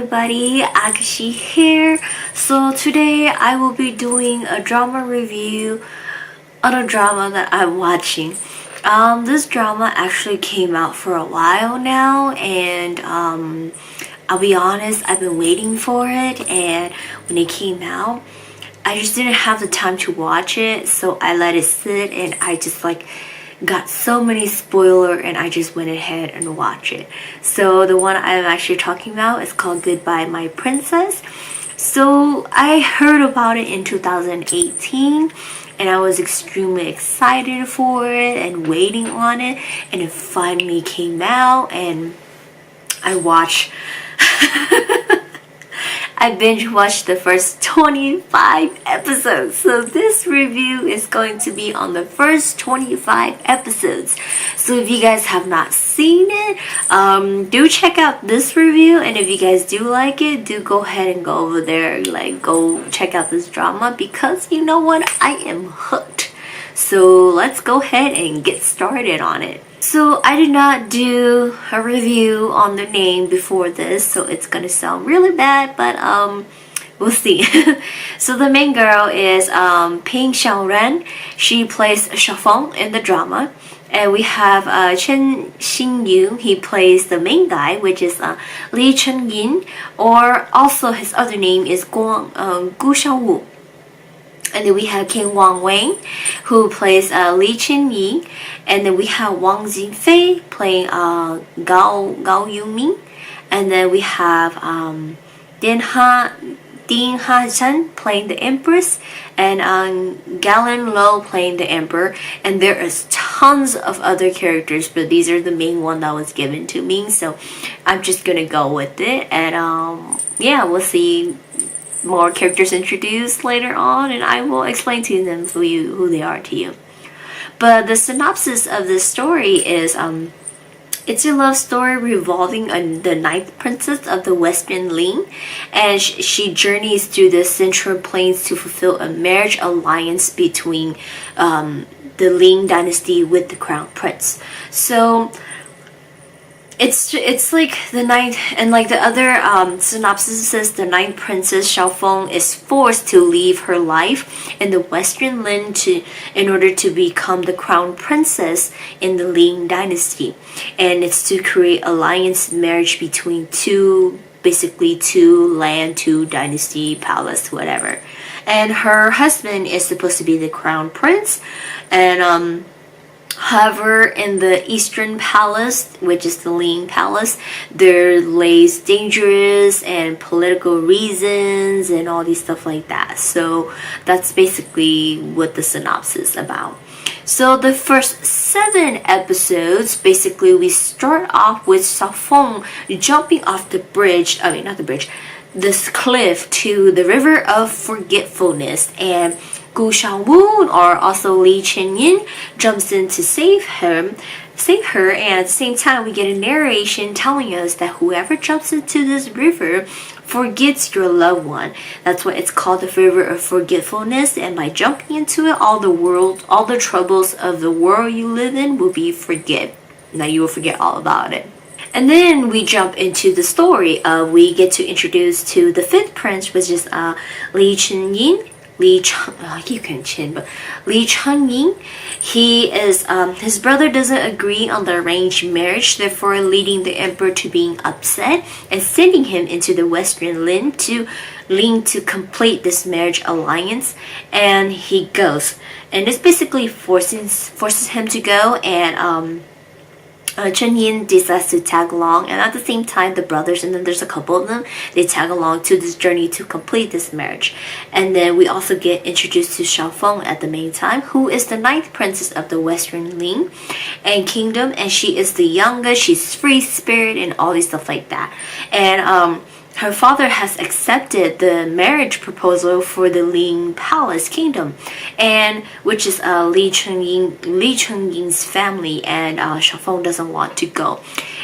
everybody, Agashe here. So today I will be doing a drama review on a drama that I'm watching. This drama actually came out for a while now, and I'll be honest, I've been waiting for it, and when it came out, I just didn't have the time to watch it, so I let it sit, and I just got so many spoilers, and I just went ahead and watched it. So the one I'm actually talking about is called Goodbye My Princess. So I heard about it in 2018, and I was extremely excited for it and waiting on it, and it finally came out, and I watched I binge watched the first 25 episodes. So this review is going to be on the first 25 episodes. So if you guys have not seen it, do check out this review. And if you guys do like it, do go ahead and go over there. Go check out this drama, because you know what? I am hooked. So let's go ahead and get started on it. So I did not do a review on the name before this, so it's gonna sound really bad, but we'll see. So the main girl is Ping Xiaoran. She plays Xiaofeng in the drama. And we have Chen Xinyu. He plays the main guy, which is Li Chenyin, or also his other name is Gu Xiaowu. And then we have King Wang Wang, who plays Li Qinyi. And then we have Wang Jinfei playing Gao Yuming. And then we have Ding Ha Zhen playing the Empress. And Galen Lo playing the Emperor. And there is tons of other characters, but these are the main one that was given to me. So I'm just gonna go with it. And yeah, we'll see more characters introduced later on, and I will explain to them for you who they are to you. But the synopsis of this story is it's a love story revolving on the ninth princess of the Western Ling, and she journeys through the Central Plains to fulfill a marriage alliance between the Ling dynasty with the crown prince. So it's like the ninth, and like the other synopsis says, the ninth princess Xiaofeng is forced to leave her life in the Western Lin in order to become the crown princess in the Ling dynasty, and it's to create alliance marriage between two land, two dynasty, palace, whatever. And her husband is supposed to be the crown prince, and however, in the Eastern Palace, which is the Ling Palace, there lays dangerous and political reasons and all these stuff like that. So that's basically what the synopsis is about. So the first 7 episodes, basically we start off with Xiaofeng jumping off the bridge, this cliff to the River of Forgetfulness, and Gu Xiaowu, or also Li Chenyin, jumps in to save her, and at the same time we get a narration telling us that whoever jumps into this river forgets your loved one. That's why it's called the River of Forgetfulness, and by jumping into it, all the troubles of the world you live in will be forget. Now you will forget all about it. And then we jump into the story. We get to introduce to the 5th prince, which is Li Chenyin. Li Changyin. He is his brother doesn't agree on the arranged marriage, therefore leading the emperor to being upset and sending him into the Western Lin to complete this marriage alliance. And he goes, and this basically forces him to go, and Chen Yin decides to tag along, and at the same time the brothers, and then there's a couple of them, they tag along to this journey to complete this marriage. And then we also get introduced to Xiaofeng at the main time, who is the 9th princess of the Western Ling and Kingdom, and she is the youngest, she's free spirit and all these stuff like that. And her father has accepted the marriage proposal for the Ling Palace Kingdom, and which is Li Chengyin's family, and Xiaofeng doesn't want to go.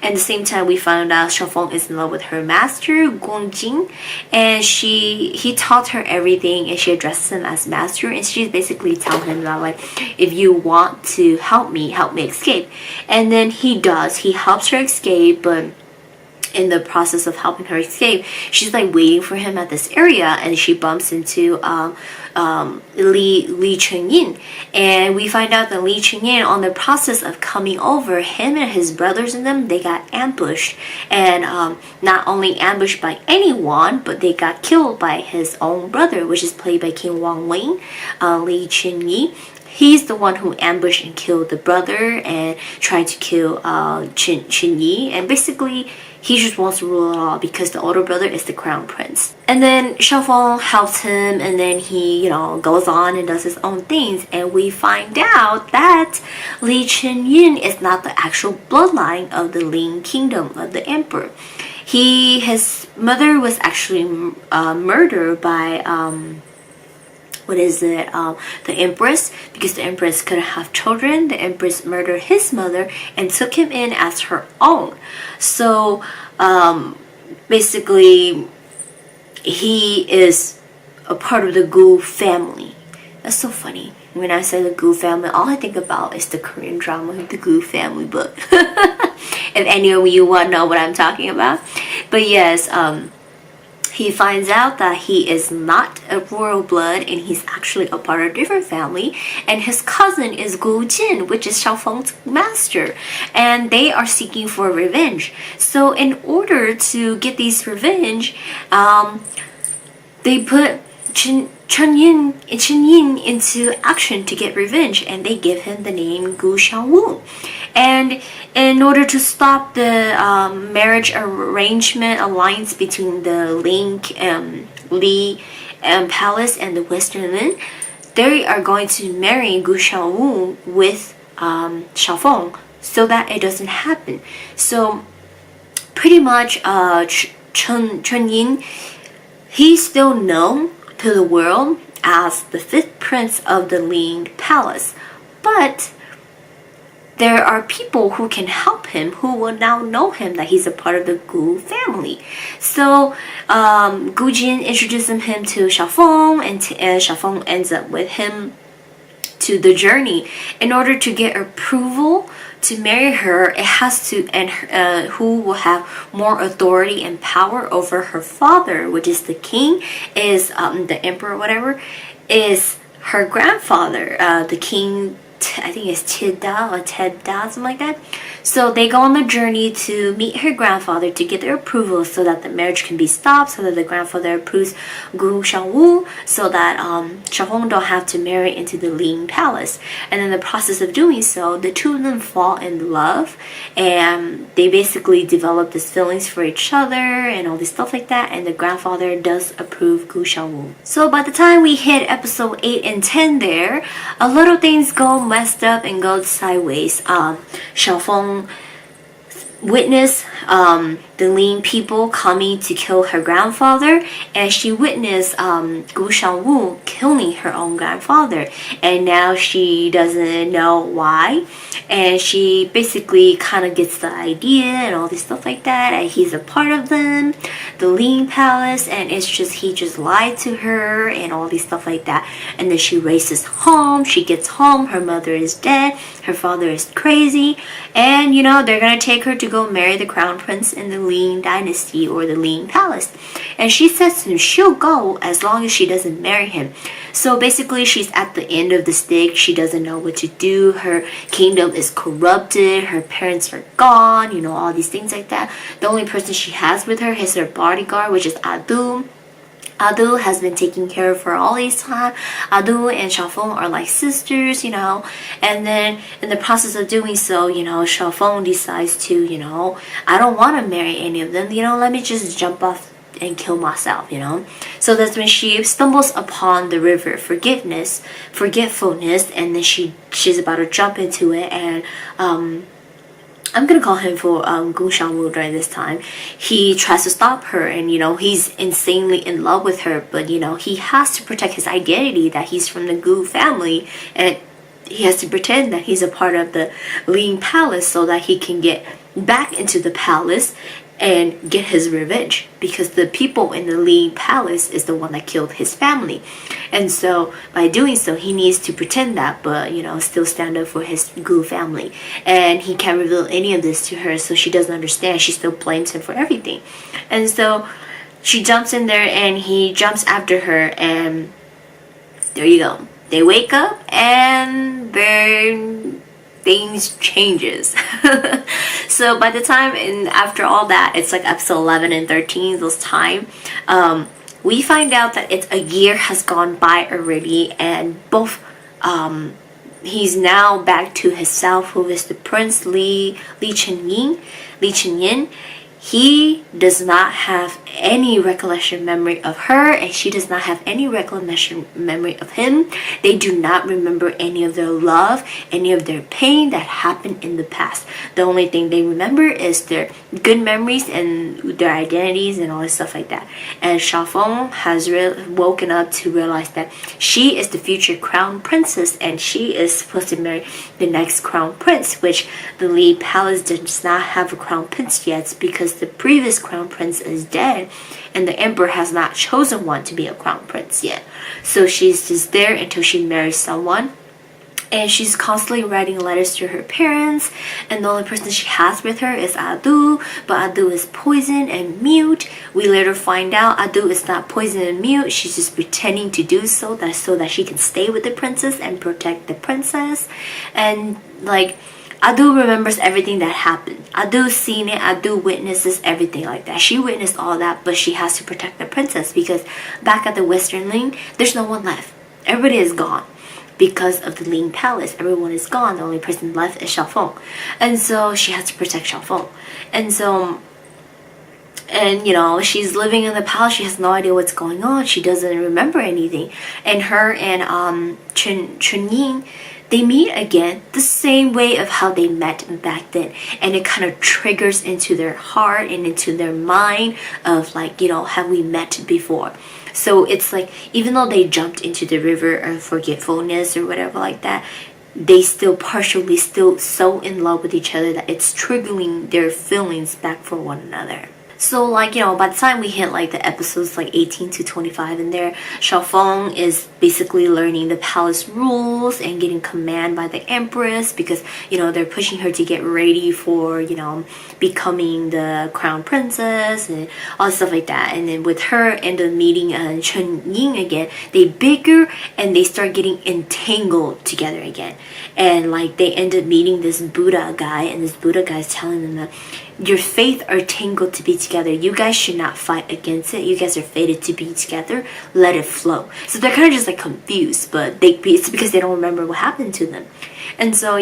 At the same time, we found out Xiaofeng is in love with her master, Guangjing, and he taught her everything, and she addresses him as master, and she's basically telling him that, like, if you want to help me escape. And then he does. He helps her escape, but in the process of helping her escape, she's like waiting for him at this area, and she bumps into Li Chunyin, and we find out that Li Chunyin, on the process of coming over, him and his brothers and them, they got ambushed, and not only ambushed by anyone, but they got killed by his own brother, which is played by King Wang Wing, Li Chunyi. He's the one who ambushed and killed the brother and tried to kill Chun Yi, and basically he just wants to rule it all because the older brother is the crown prince. And then Xiaofeng helps him, and then he, you know, goes on and does his own things, and we find out that Li Chunyin is not the actual bloodline of the Ling kingdom of the emperor. His mother was actually murdered by the empress, because the empress couldn't have children. The empress murdered his mother and took him in as her own. So basically he is a part of the Gu family. That's so funny. When I say the Gu family, all I think about is the Korean drama, the Gu family book. If any of you want to know what I'm talking about. But yes, he finds out that he is not a royal blood, and he's actually a part of a different family, and his cousin is Gu Jin, which is Xiaofeng's master, and they are seeking for revenge. So in order to get these revenge, they put Chen Yin into action to get revenge, and they give him the name Gu Xiaowu. And in order to stop the marriage arrangement alliance between the Li palace and the Western Lin, they are going to marry Gu Xiaowu with Xiaofeng so that it doesn't happen. So pretty much Chen Yin, he's still known to the world as the 5th prince of the Ling palace, but there are people who can help him, who will now know him that he's a part of the Gu family. So Gu Jin introduces him to Xiaofeng, and Xiaofeng ends up with him to the journey. In order to get approval to marry her, it has to, and who will have more authority and power over her father, which is the king, is the emperor, whatever, is her grandfather, the king. I think it's Tida or Tedda, something like that. So they go on the journey to meet her grandfather to get their approval so that the marriage can be stopped, so that the grandfather approves Gu Xiaowu, so that Xiaofeng don't have to marry into the Ling palace. And in the process of doing so, the two of them fall in love, and they basically develop these feelings for each other and all this stuff like that, and the grandfather does approve Gu Xiaowu. So by the time we hit episode 8 and 10 there, a lot of things go messed up and go sideways. Xiaofeng witnessed the Ling people coming to kill her grandfather, and she witnessed Gu Xiaowu killing her own grandfather, and now she doesn't know why, and she basically kind of gets the idea and all this stuff like that, and he's a part of them, the Ling palace, and it's just he just lied to her and all this stuff like that. And then she races home, she gets home, her mother is dead, her father is crazy, and you know, they're gonna take her to go marry the crown prince in the Ling dynasty or the Ling palace, and she says to him she'll go as long as she doesn't marry him. So basically she's at the end of the stick. She doesn't know what to do. Her kingdom is corrupted, her parents are gone, you know, all these things like that. The only person she has with her is her bodyguard, which is Adu. Adu has been taking care of her all this time. Adu and Xiaofeng are like sisters, you know. And then in the process of doing so, you know, Xiaofeng decides to, you know, I don't want to marry any of them. You know, let me just jump off and kill myself, you know. So that's when she stumbles upon the river forgetfulness, and then she's about to jump into it, and I'm gonna call him for Gu Xiaowu during this time. He tries to stop her, and you know, he's insanely in love with her, but you know, he has to protect his identity that he's from the Gu family, and he has to pretend that he's a part of the Ling palace so that he can get back into the palace and get his revenge, because the people in the Lee Palace is the one that killed his family. And so by doing so, he needs to pretend that, but still stand up for his Gu family. And he can't reveal any of this to her, so she doesn't understand. She still blames him for everything. And so she jumps in there and he jumps after her, and there you go. They wake up and then things changes. So by the time, and after all that, it's like episode 11 and 13, those time, we find out that it's a year has gone by already, and both he's now back to himself, who is the Prince Lee Chen-yin. He does not have any recollection memory of her, and she does not have any recollection memory of him. They do not remember any of their love, any of their pain that happened in the past. The only thing they remember is their good memories and their identities and all this stuff like that. And Xiaofeng has woken up to realize that she is the future crown princess, and she is supposed to marry the next crown prince, which the Lee Palace does not have a crown prince yet, because the previous crown prince is dead and the emperor has not chosen one to be a crown prince yet. So she's just there until she marries someone, and she's constantly writing letters to her parents, and the only person she has with her is Adu, but Adu is poisoned and mute. We later find out Adu is not poisoned and mute, she's just pretending to do so that she can stay with the princess and protect the princess. And like, Adu remembers everything that happened. Adu's seen it. Adu witnesses everything like that. She witnessed all that, but she has to protect the princess, because back at the Western Ling, there's no one left. Everybody is gone. Because of the Ling Palace, everyone is gone. The only person left is Xiaofeng. And so she has to protect Xiaofeng. And so, and she's living in the palace. She has no idea what's going on. She doesn't remember anything. And her and Chun-Ying, they meet again the same way of how they met back then, and it kind of triggers into their heart and into their mind of like, have we met before? So it's like, even though they jumped into the river of forgetfulness or whatever like that, they still partially still so in love with each other that it's triggering their feelings back for one another. So like, by the time we hit like the episodes like 18 to 25 in there, Xiaofeng is basically learning the palace rules and getting command by the empress, because they're pushing her to get ready for becoming the crown princess and all stuff like that. And then with her and the meeting Chen Ying again, they bicker and they start getting entangled together again. And like, they end up meeting this Buddha guy, and this Buddha guy is telling them that your faith are tangled to be together. You guys should not fight against it. You guys are fated to be together. Let it flow. So they're kind of just like confused, but it's because they don't remember what happened to them. And so,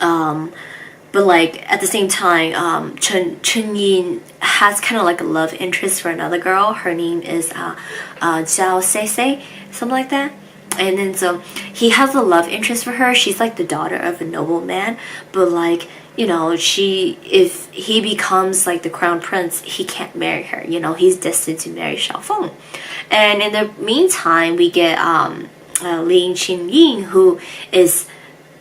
but like at the same time, Chen Yin has kind of like a love interest for another girl. Her name is Zhao Seisei, something like that. And then so he has a love interest for her. She's like the daughter of a nobleman, but like, if he becomes like the crown prince, he can't marry her. He's destined to marry Xiaofeng. And in the meantime, we get Lin Qingying, who is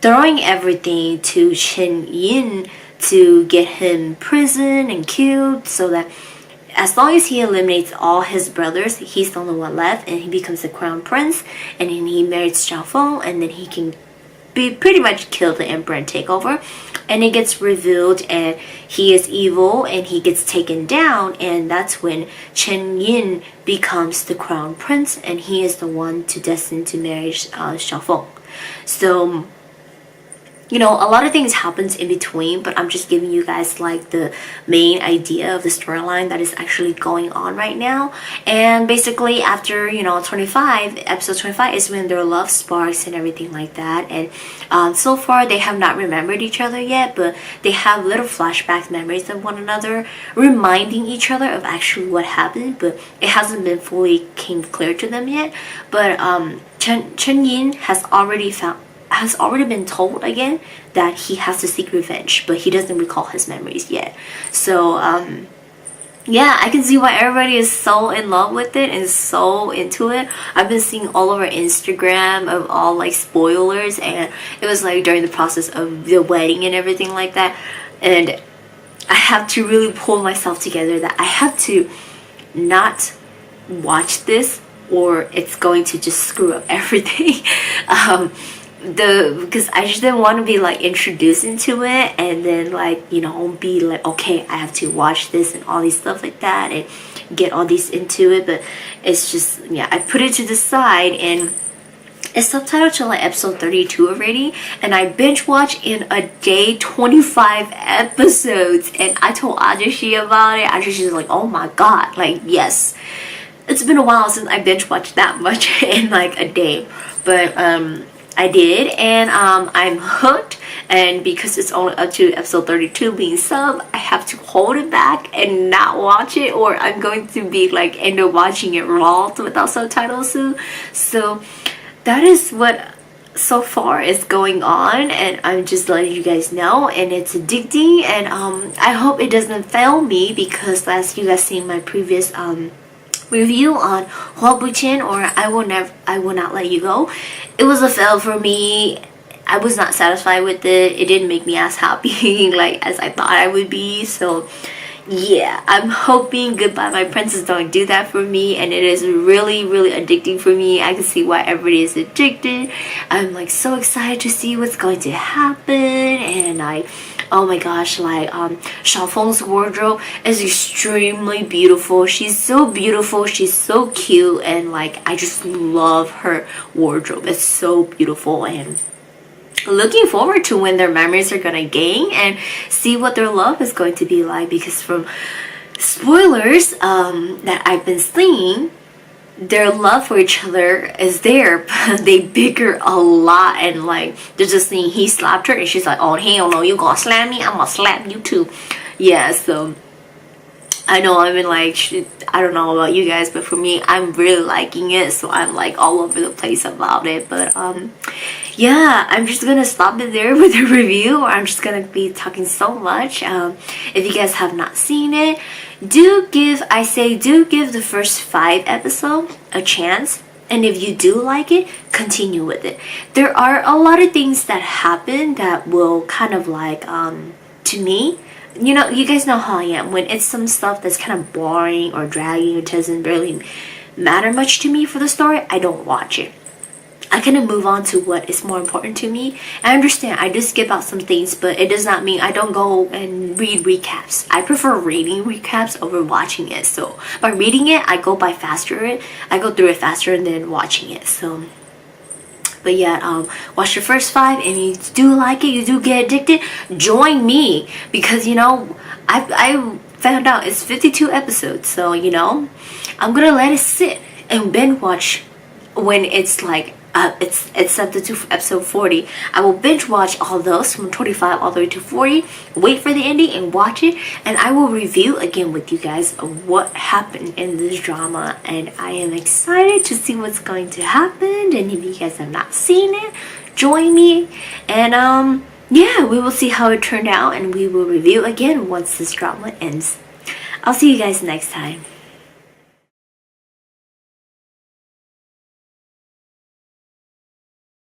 throwing everything to Chen Yin to get him imprisoned and killed, so that as long as he eliminates all his brothers, he's the only one left, and he becomes the crown prince, and then he marries Xiaofeng, and then he can pretty much kill the emperor and take over. And it gets revealed and he is evil and he gets taken down, and that's when Chen Yin becomes the crown prince, and he is the one destined to marry Xiaofeng. So a lot of things happens in between, but I'm just giving you guys like the main idea of the storyline that is actually going on right now. And basically after episode 25 is when their love sparks and everything like that. And so far they have not remembered each other yet, but they have little flashback memories of one another, reminding each other of actually what happened, but it hasn't been fully came clear to them yet. But Chen Yin has already been told again that he has to seek revenge, but he doesn't recall his memories yet. So yeah, I can see why everybody is so in love with it and so into it. I've been seeing all over Instagram of all like spoilers, and it was like during the process of the wedding and everything like that. And I have to really pull myself together that I have to not watch this or it's going to just screw up everything. Because I just didn't want to be like introduced into it and then like, you know, be like, okay, I have to watch this and all these stuff like that and get all these into it. But it's just, yeah, I put it to the side and it's subtitled to like episode 32 already, and I binge watched in a day 25 episodes. And I told Agashe about it. Agashe's like, oh my god, like, yes, it's been a while since I binge watched that much in like a day. But I did, and I'm hooked. And because it's only up to episode 32 being sub, I have to hold it back and not watch it, or I'm going to be like end up watching it raw without subtitles soon. So that is what so far is going on, and I'm just letting you guys know. And it's addicting, and I hope it doesn't fail me, because as you guys seen my previous review on Huabuchin, or I will not let you go, it was a fail for me. I was not satisfied with it. It didn't make me as happy like as I thought I would be. So yeah, I'm hoping Goodbye My Princess don't do that for me, and it is really addicting for me. I can see why everybody is addicted. I'm like so excited to see what's going to happen, and oh my gosh, like Xiaofeng's wardrobe is extremely beautiful. She's so beautiful, she's so cute, and like I just love her wardrobe. It's so beautiful, and looking forward to when their memories are gonna gain and see what their love is going to be like, because from spoilers that I've been seeing, their love for each other is there, but they bigger a lot. And like there's a scene he slapped her and she's like, oh hell no, you gonna slap me, I'm gonna slap you too. Yeah, so I know I'm in like, I don't know about you guys, but for me, I'm really liking it, so I'm like all over the place about it. But yeah, I'm just gonna stop it there with the review, or I'm just gonna be talking so much. If you guys have not seen it, do give the first 5 episodes a chance, and if you do like it, continue with it. There are a lot of things that happen that will kind of like to me, you know, you guys know how I am when it's some stuff that's kind of boring or dragging, it doesn't really matter much to me for the story, I don't watch it. I kind of move on to what is more important to me. I understand I do skip out some things, but it does not mean I don't go and read recaps. I prefer reading recaps over watching it. So by reading it, I go through it faster than watching it. So but yeah, watch the first 5, and you do like it, you do get addicted, join me, because you know I found out it's 52 episodes, so you know I'm gonna let it sit and binge watch when it's like it's up to episode 40. I will binge watch all those from 25 all the way to 40, wait for the ending and watch it, and I will review again with you guys what happened in this drama. And I am excited to see what's going to happen, and if you guys have not seen it, join me, and yeah, we will see how it turned out, and we will review again once this drama ends. I'll see you guys next time.